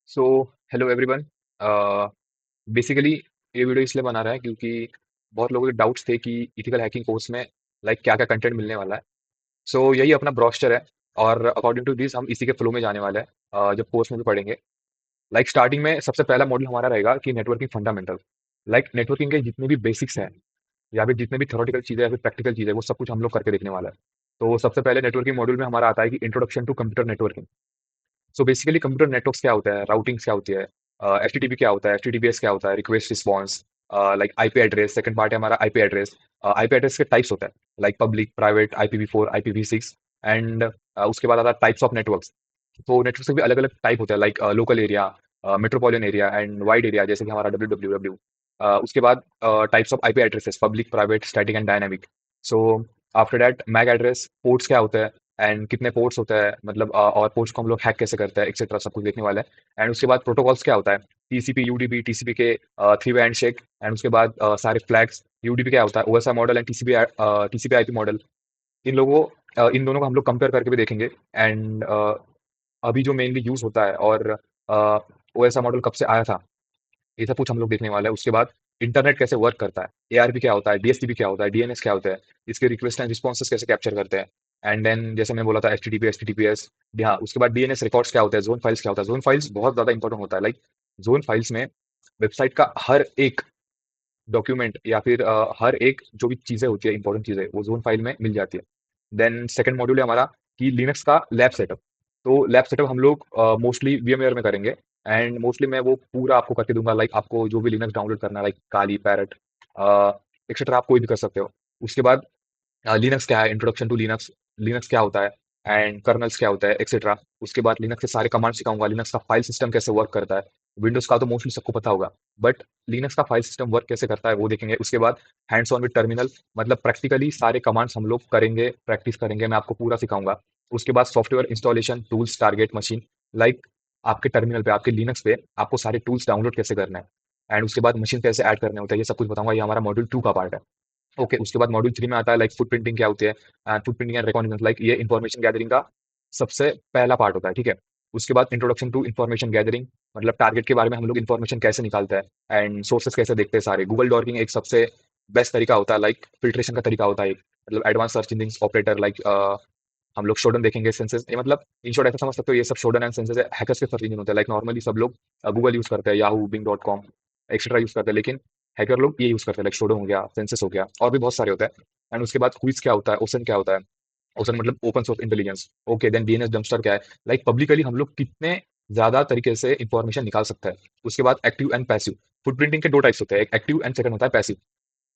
So hello everyone. Basically ये video इसलिए बना रहा है क्योंकि बहुत लोगों के डाउट्स थे कि इथिकल हैकिंग कोर्स में लाइक क्या क्या कंटेंट मिलने वाला है। सो यही अपना ब्रोस्टर है और अकॉर्डिंग टू दिस हम इसी के फ्लो में जाने वाले हैं। जब कोर्स में भी पढ़ेंगे लाइक स्टार्टिंग में सबसे पहला मॉड्यूल हमारा रहेगा कि नेटवर्किंग फंडामेंटल। लाइक नेटवर्किंग के जितने भी बेसिक्स हैं या फिर जितने भी थ्योरेटिकल चीज़ें या फिर प्रैक्टिकल चीज़ें वो सब कुछ हम लोग करके देखने वाला है। तो सबसे पहले नेटवर्किंग मॉड्यूल में हमारा आता है कि introduction to computer networking. So basically computer networks क्या होता है, राउटिंग्स क्या होती है, एचटीटीपी क्या होता है, एचटीटीपीएस क्या होता है, request response, like IP address. Second part है हमारा आईपी एड्रेस। आईपी एड्रेस के टाइप्स होता है like public, private, IPv4, IPv6 and उसके बाद आता है टाइप्स ऑफ नेटवर्क्स। तो नेटवर्क के भी अलग अलग टाइप होता है like local area, metropolitan area and wide area, जैसे कि हमारा WWW। उसके बाद types of IP addresses public, private, static and dynamic. So after that MAC address, ports क्या होता है एंड कितने पोर्ट्स होता है, मतलब और पोर्ट्स को हम लोग हैक कैसे करते हैं एक्सेट्रा सब कुछ देखने वाला है। एंड उसके बाद प्रोटोकॉल्स क्या होता है, टीसीपी, यूडीपी, टीसीपी के three way handshake. And उसके बाद सारे फ्लैग्स, यूडीपी क्या होता है, OSI model and TCP IP model. इन दोनों को हम लोग कंपेयर करके भी देखेंगे। एंड अभी जो मेनली यूज होता है और ओएसआई मॉडल कब से आया था, ये सब कुछ हम लोग देखने वाला है। उसके बाद इंटरनेट कैसे वर्क करता है, एआरपी क्या होता है, डीएसटीपी क्या होता है, डीएनएस क्या होता है, इसके रिक्वेस्ट एंड रिस्पॉन्सेस कैसे कैप्चर करते हैं। एंड देन जैसे मैंने बोला था एचटीटीपी, एचटीटीपीएस। हाँ, उसके बाद डीएनएस रिकॉर्ड्स क्या होता है, जोन फाइल्स क्या होता है। जोन फाइल्स बहुत ज्यादा इंपॉर्टेंट होता है। लाइक जोन फाइल्स में वेबसाइट का हर एक डॉक्यूमेंट या फिर हर एक जो भी चीजें होती है, इंपॉर्टेंट चीजें, वो जोन फाइल में मिल जाती है। देन सेकंड मॉड्यूल है हमारा कि लिनक्स का लैब सेटअप। तो लैब सेटअप हम लोग मोस्टली VMware में करेंगे। एंड मोस्टली मैं वो पूरा आपको करके दूंगा, लाइक आपको जो भी लिनक्स डाउनलोड करना है, लाइक काली, पैरट एक्सेट्रा, आप कोई भी कर सकते हो। उसके बाद लिनक्स क्या है, इंट्रोडक्शन टू लिनक्स, लिनक्स क्या होता है एंड कर्नल्स क्या होता है एक्सेट्रा। उसके बाद लिनक्स के सारे कमांड सिखाऊंगा, लिनक्स का फाइल सिस्टम कैसे वर्क करता है। विंडोज का तो मोस्टली सबको पता होगा, बट लिनक्स का फाइल सिस्टम वर्क कैसे करता है वो देखेंगे। उसके बाद हैंड्स ऑन विद टर्मिनल, मतलब प्रैक्टिकली सारे कमांड्स हम लोग करेंगे, प्रैक्टिस करेंगे, मैं आपको पूरा सिखाऊंगा। उसके बाद software installation tools, target machine, like आपके टर्मिनल पे, आपके लिनक्स पे आपको सारे टूल्स डाउनलोड कैसे करना है। एंड उसके बाद मशीन कैसे ऐड करने होता है, ये सब कुछ बताऊंगा। ये हमारा मॉड्यूल 2 का पार्ट है। ओके, उसके बाद मॉड्यूल 3 में आता है लाइक फुट प्रिंटिंग क्या होती है, फुट प्रिंटिंग एंड रिकॉग्निजेंस। लाइक ये इन्फॉर्मेशन गैदरिंग का सबसे पहला पार्ट होता है, ठीक है। उसके बाद इंट्रोडक्शन टू इन्फॉर्मेशन गैदरिंग, मतलब टारगेट के बारे में हम लोग इन्फॉर्मेशन कैसे निकालते हैं एंड सोर्सेस कैसे देखते हैं सारे। गूगल डॉर्किंग एक सबसे बेस्ट तरीका होता है, लाइक फिल्ट्रेशन का तरीका होता है एक, मतलब advance search engine operator. Like हम लोग शोडन देखेंगे, सेंसेस, ये मतलब इन शॉर्ट ऐसा समझ सकते हो, ये सब शोडन एंड सेंसेस हैकर्स के सर्च इंजन होते हैं। लाइक नॉर्मली सब लोग गूगल यूज करते हैं, याहू, बिंग.com एक्सेट्रा यूज करते हैं, लेकिन हैकर लोग ये यूज करते हैं, लाइक शोडन हो गया, सेंसेस हो गया, और भी बहुत सारे होते हैं। एंड उसके बाद क्विज क्या होता है, ओसन क्या होता है, ओसन मतलब open source intelligence. Okay, then DNS dumpster क्या है, लाइक पब्लिकली हम लोग कितने ज्यादा तरीके से इंफॉर्मेशन निकाल सकते हैं। उसके बाद एक्टिव एंड पैसिव, फुटप्रिंटिंग के दो टाइप्स होते हैं, एक एक्टिव एंड सेकंड होता है पैसिव।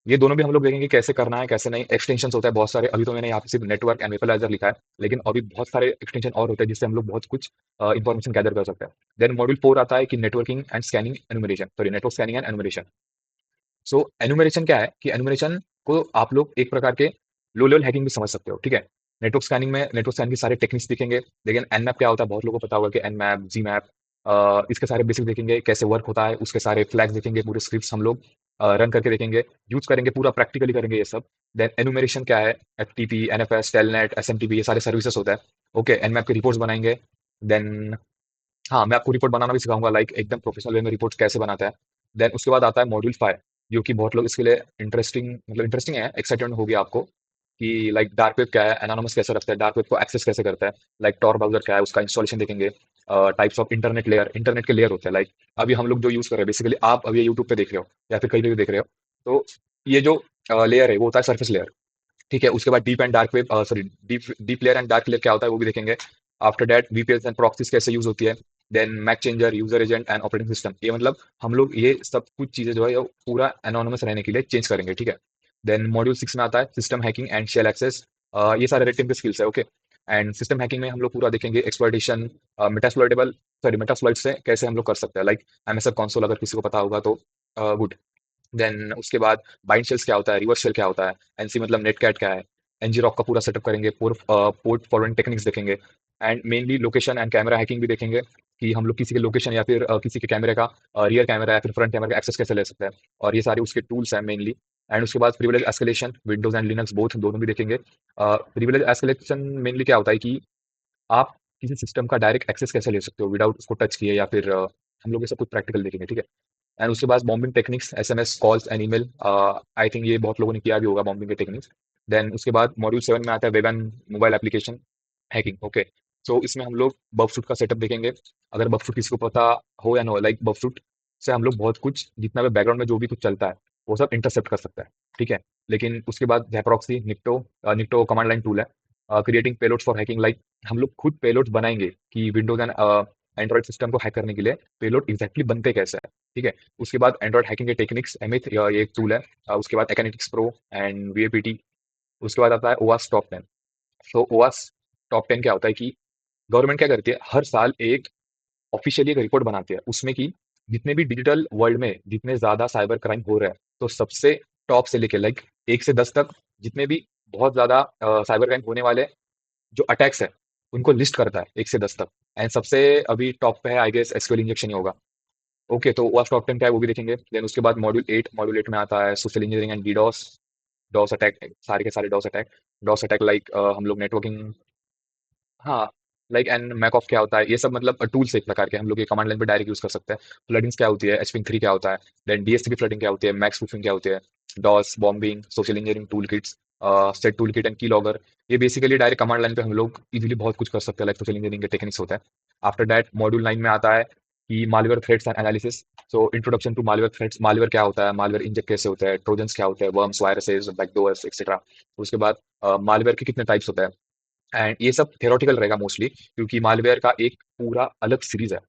ये दोनों भी हम लोग देखेंगे कैसे करना है कैसे नहीं। एक्सटेंशन होता है बहुत सारे, अभी तो मैंने यहाँ पे सिर्फ नेटवर्क एंड वेपलाइजर लिखा है, लेकिन अभी बहुत सारे एक्सटेंशन और होते हैं जिससे हम लोग बहुत कुछ इंफॉर्मेशन गैदर कर सकते हैं। देन मॉड्यूल 4 आता है कि networking and scanning enumeration, sorry network scanning and enumeration. So enumeration क्या है कि एनुमरेशन को आप लोग एक प्रकार के लो लेवल हैकिंग भी समझ सकते हो, ठीक है। नेटवर्क स्कैनिंग में नेटवर्क स्कैनिंग के सारे टेक्निक्स दिखेंगे। लेकिन एनमैप क्या होता है, बहुत लोगों को पता होगा कि एनमैप, जी मैप, इसके सारे बेसिक देखेंगे, कैसे वर्क होता है, उसके सारे फ्लैग्स देखेंगे, पूरे स्क्रिप्ट्स हम लोग रन करके देखेंगे, यूज करेंगे, पूरा प्रैक्टिकली करेंगे ये सब। देन एनुमरेशन क्या है, FTP, NFS, टेलनेट, SMTP, ये सारे सर्विसेज होता है। ओके, एनमैप के रिपोर्ट्स बनाएंगे। देन हाँ, मैं आपको रिपोर्ट बनाना भी सिखाऊंगा, लाइक एकदम प्रोफेशनल वे में रिपोर्ट कैसे बनाता है। देन उसके बाद आता है मॉड्यूल 5, जो कि बहुत लोग इसके लिए इंटरेस्टिंग, मतलब इंटरेस्टिंग है, एक्साइटमेंट होगी आपको कि लाइक डार्क वेब क्या है, एनोनिमस कैसे रखता है, डार्क वेब को एक्सेस कैसे करता है। लाइक टॉर ब्राउजर क्या है, उसका इंस्टॉलेशन देखेंगे। Types of internet layer, internet के लेयर होते हैं, लाइक अभी हम लोग जो यूज कर रहे हैं, बेसिकली आप अभी यूट्यूब पे देख रहे हो या फिर कहीं पे भी देख रहे हो, तो ये जो लेयर है वो होता है सरफेस लेयर, ठीक है। उसके बाद deep and dark web, sorry, deep deep layer and dark layer क्या होता है वो भी देखेंगे। After that VPNs and proxies कैसे यूज होती है। Then MAC changer, user agent and operating system, ये मतलब हम लोग ये सब कुछ चीजें जो है ये पूरा एनोनिमस रहने के लिए चेंज करेंगे, ठीक है। देन मॉड्यूल 6 में आता है system hacking and shell access. ये सारे रेड टीम के स्किल्स है, ओके। एंड सिस्टम हैकिंग में हम लोग पूरा देखेंगे एक्सप्लॉइटेशन, मेटास्प्लॉइटेबल, सॉरी मेटास्प्लॉइट से कैसे हम लोग कर सकते हैं, लाइक MSF कंसोल अगर किसी को पता होगा तो गुड। देन उसके बाद बाइंड शेल्स क्या होता है, रिवर्स शेल क्या होता है, एनसी मतलब नेटकैट क्या है, NG रॉक का पूरा सेटअप करेंगे, पोर्ट फॉरवर्डिंग टेक्निक्स देखेंगे। And mainly location and camera hacking भी देखेंगे कि हम लोग किसी के लोकेशन या फिर किसी के कैमरे का रियर कैमरा या फिर फ्रंट कैमरा का एक्सेस कैसे ले सकते हैं, और ये सारे उसके टूल्स हैं मेनली। एंड उसके बाद privilege escalation, Windows and Linux both दोनों भी देखेंगे। प्रिविलेज एस्केलेशन मेनली क्या होता है कि आप किसी सिस्टम का डायरेक्ट एक्सेस कैसे ले सकते हो विदाउट उसको टच किए या फिर हम लोग ये सब कुछ प्रैक्टिकल देखेंगे, ठीक है। एंड उसके बाद bombing techniques, SMS calls and email, I think ये बहुत लोगों ने किया भी होगा बॉम्बिंग के टेक्निक्स। देन उसके बाद मॉड्यूल 7 में आता है web and mobile application hacking, okay. So इसमें हम लोग बफसूट का सेटअप देखेंगे। अगर बफसूट किसी को पता हो या ना हो, लाइक बफसूट से हम लोग बहुत कुछ, जितना भी बैकग्राउंड में जो भी कुछ चलता है वो सब इंटरसेप्ट कर सकता है, ठीक है। लेकिन उसके बाद ZAP proxy, Nikto, Nikto command line tool है, creating payloads for hacking, like हम लोग खुद पेलोड्स बनाएंगे कि विंडोज एंड एंड्रॉइड सिस्टम को हैक करने के लिए पेलोड एग्जैक्टली बनते कैसे हैं, ठीक है। उसके बाद एंड्रॉइड हैकिंग के टेक्निक्स, एमिथ ये एक टूल है। उसके बाद एकेनेटिक्स प्रो एंड वीएपीटी। उसके बाद आता है ओवास टॉप 10। सो ओवास टॉप 10 क्या होता है कि गवर्नमेंट क्या करती है, हर साल एक ऑफिशियली एक रिपोर्ट बनाती है उसमें कि जितने भी डिजिटल वर्ल्ड में जितने ज्यादा साइबर क्राइम हो रहे हैं, तो सबसे टॉप से लेके लाइक 1 से 10 तक जितने भी बहुत ज्यादा साइबर क्राइम होने वाले जो अटैक्स है उनको लिस्ट करता है 1 से 10 तक। एंड सबसे अभी टॉप पे है आई गेस एसक्यूएल इंजेक्शन ही होगा, ओके। तो वास्ट टॉप 10 क्या है वो भी देखेंगे। देन उसके बाद मॉड्यूल 8 में आता है social engineering and DDoS, DoS attack, सारे के सारे डॉस अटैक लाइक हम लोग नेटवर्किंग, हाँ, लाइक एंड मैकऑफ क्या होता है, ये सब मतलब टूल्स एक प्रकार के हम लोग ये कमांड लाइन पे डायरेक्ट यूज कर सकते हैं। प्लगइन्स क्या होती है, एचपिंग 3 क्या होता है, देन डीएससीपी फ्लडिंग क्या होती है, मैक्स प्रूफिंग क्या होती है, DoS bombing, social engineering tool kits, set tool kit and key logger. ये बेसिकली डायरेक्ट कमांड लाइन पे हम लोग इजीली बहुत कुछ कर सकते हैं, लाइक सोशल इंजीनियरिंग के टेक्निक्स होता है। आफ्टर दैट मॉड्यूल 9 में आता है कि malware threats and analysis. So introduction to malware threats, malware क्या होता है, मालवेयर इंजेक्ट कैसे होता है, ट्रोजन्स क्या होते हैं, वर्म्स, वायरसेस, बैकडोर्स एक्सेट्रा। उसके बाद मालवेयर के कितने टाइप्स होते हैं, एंड ये सब थ्योरेटिकल रहेगा मोस्टली, क्योंकि मालवेयर का एक पूरा अलग सीरीज है।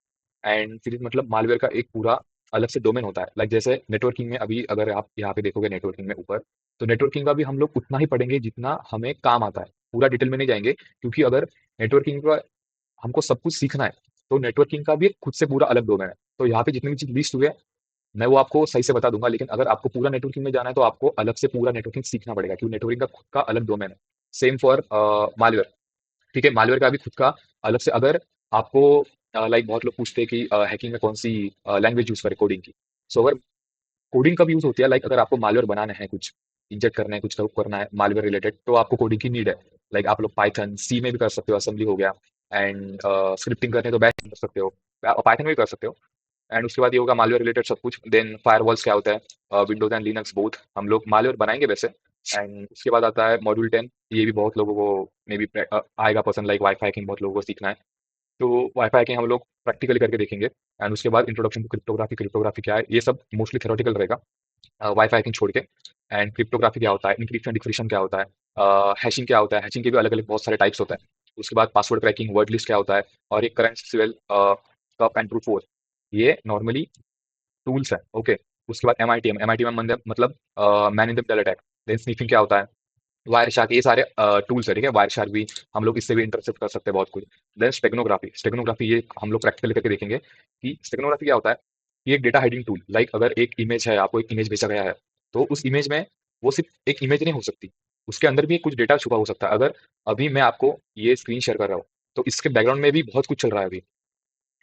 एंड सीरीज मतलब मालवेयर का एक पूरा अलग से डोमेन होता है, लाइक जैसे नेटवर्किंग में अभी अगर आप यहाँ पे देखोगे नेटवर्किंग में ऊपर, तो नेटवर्किंग का भी हम लोग उतना ही पढ़ेंगे जितना हमें काम आता है, पूरा डिटेल में नहीं जाएंगे, क्योंकि अगर नेटवर्किंग का हमको सब कुछ सीखना है तो नेटवर्किंग का भी एक खुद से पूरा अलग डोमेन है। तो यहाँ पे जितनी भी चीज लिस्ट हुए हैं, मैं वो आपको सही से बता दूंगा, लेकिन अगर आपको पूरा नेटवर्किंग में जाना है तो आपको अलग से पूरा नेटवर्किंग सीखना पड़ेगा, क्योंकि नेटवर्किंग का खुद का अलग डोमेन है। सेम फॉर मालवेयर, ठीक है। मालवेयर का भी खुद का अलग से, अगर आपको लाइक बहुत लोग पूछते हैं कि हैकिंग में कौन सी लैंग्वेज यूज करें कोडिंग की। सो अगर कोडिंग कब यूज होती है, लाइक अगर आपको मालवेयर बनाना है, कुछ इंजेक्ट करना है, कुछ करना है मालवेयर रिलेटेड, तो आपको कोडिंग की नीड है। लाइक आप लोग पाइथन सी में भी कर सकते हो, असेंबली हो गया। एंड स्क्रिप्टिंग करने तो बैश कर सकते हो, पाइथन में भी कर सकते हो। एंड उसके बाद ये होगा मालवेयर रिलेटेड सब कुछ। देन फायरवॉल्स क्या होता है, विंडोज एंड लिनक्स बोथ हम लोग मालवेयर बनाएंगे वैसे। एंड उसके बाद आता है मॉड्यूल 10, ये भी बहुत लोगों को मे बी आएगा पसंद, लाइक वाईफाई हैकिंग बहुत लोगों को सीखना है, तो वाईफाई हैकिंग हम लोग प्रैक्टिकली करके देखेंगे। एंड उसके बाद इंट्रोडक्शन टू क्रिप्टोग्राफी, क्रिप्टोग्राफी क्या है, ये सब मोस्टली थ्योरेटिकल रहेगा वाईफाई हैकिंग छोड़ के। एंड क्रिप्टोग्राफी क्या होता है, इंक्रिप्शन डिक्रिप्शन क्या होता है, हैशिंग क्या होता है, हैशिंग के भी अलग अलग बहुत सारे टाइप्स होता है। उसके बाद पासवर्ड क्रैकिंग, वर्ड लिस्ट क्या होता है, और एक current civil cup and brute force, ये नॉर्मली टूल्स है, ओके। उसके बाद एम आई टी एम मतलब man in the middle attack. Then sniffing क्या होता है, वायर शार्क, ये सारे टूल्स है, ठीक है। वायर शार्क भी हम लोग इससे भी इंटरसेप्ट कर सकते हैं बहुत कुछ। देन स्टेगनोग्राफी, स्टेगनोग्राफी ये हम लोग प्रैक्टिकल करके देखेंगे कि स्टेगनोग्राफी क्या होता है। ये एक डेटा हाइडिंग टूल, लाइक अगर एक इमेज है, आपको एक इमेज भेजा गया है, तो उस इमेज में वो सिर्फ एक इमेज नहीं हो सकती, उसके अंदर भी कुछ डेटा छुपा हो सकता है। अगर अभी मैं आपको ये स्क्रीन शेयर कर रहा हूँ, तो इसके बैकग्राउंड में भी बहुत कुछ चल रहा है अभी,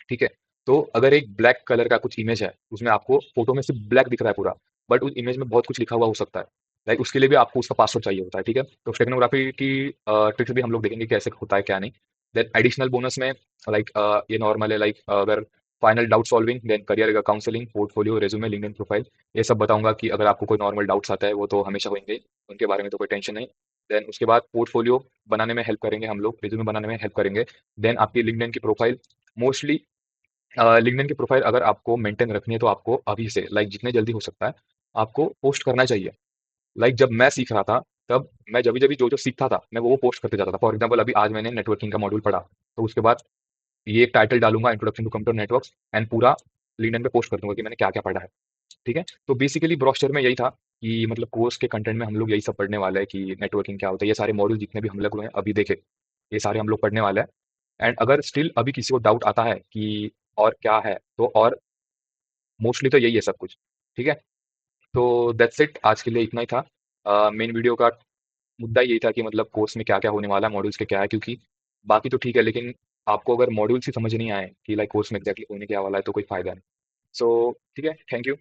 ठीक है। तो अगर एक ब्लैक कलर का कुछ इमेज है, उसमें आपको फोटो में सिर्फ ब्लैक दिख रहा है पूरा, बट उस इमेज में बहुत कुछ लिखा हुआ हो सकता है, लाइक उसके लिए भी आपको उसका पासवर्ड चाहिए होता है, ठीक है। तो स्टेगनोग्राफी की ट्रिक्स भी हम लोग देखेंगे कैसे होता है क्या नहीं। देन एडिशनल बोनस में लाइक ये नॉर्मल है, लाइक अगर final doubt solving, then career counselling, portfolio, resume, LinkedIn profile, ये सब बताऊंगा कि अगर आपको कोई नॉर्मल डाउट्स आता है वो तो हमेशा होंगे, उनके बारे में तो कोई टेंशन नहीं। देन उसके बाद पोर्टफोलियो बनाने में हेल्प करेंगे हम लोग, रेज्यूमे बनाने में हेल्प करेंगे। देन आपकी लिंक्डइन की प्रोफाइल, मोस्टली लिंक्डइन की प्रोफाइल अगर आपको मेंटेन रखनी है तो आपको अभी से, लाइक जितने जल्दी हो सकता है आपको पोस्ट करना चाहिए। लाइक जब मैं सीख रहा था, तब मैं जब जब जो जो सीखता था मैं वो पोस्ट करते जाता था। फॉर एग्जांपल अभी आज मैंने नेटवर्किंग का मॉड्यूल पढ़ा, तो उसके बाद ये एक टाइटल डालूंगा, introduction to computer networks, and पूरा लिंक्डइन पे पोस्ट कर दूंगा कि मैंने क्या क्या पढ़ा है, ठीक है। तो बेसिकली ब्रोशर में यही था कि मतलब कोर्स के कंटेंट में हम लोग यही सब पढ़ने वाले हैं कि नेटवर्किंग क्या होता है, ये सारे मॉड्यूल जितने भी हम लोग हैं अभी देखे, ये सारे हम लोग पढ़ने वाले हैं। एंड अगर स्टिल अभी किसी को डाउट आता है कि और क्या है, तो और मोस्टली तो यही है सब कुछ, ठीक है। तो दैट्स इट, आज के लिए इतना ही था। मेन वीडियो का मुद्दा यही था कि मतलब कोर्स में क्या क्या होने वाला है, मॉड्यूल्स के क्या है, क्योंकि बाकी तो ठीक है, लेकिन आपको अगर मॉड्यूल्स ही समझ नहीं आए कि लाइक कोर्स में एग्जैक्टली होने क्या वाला है तो कोई फायदा नहीं। सो ठीक है, थैंक यू।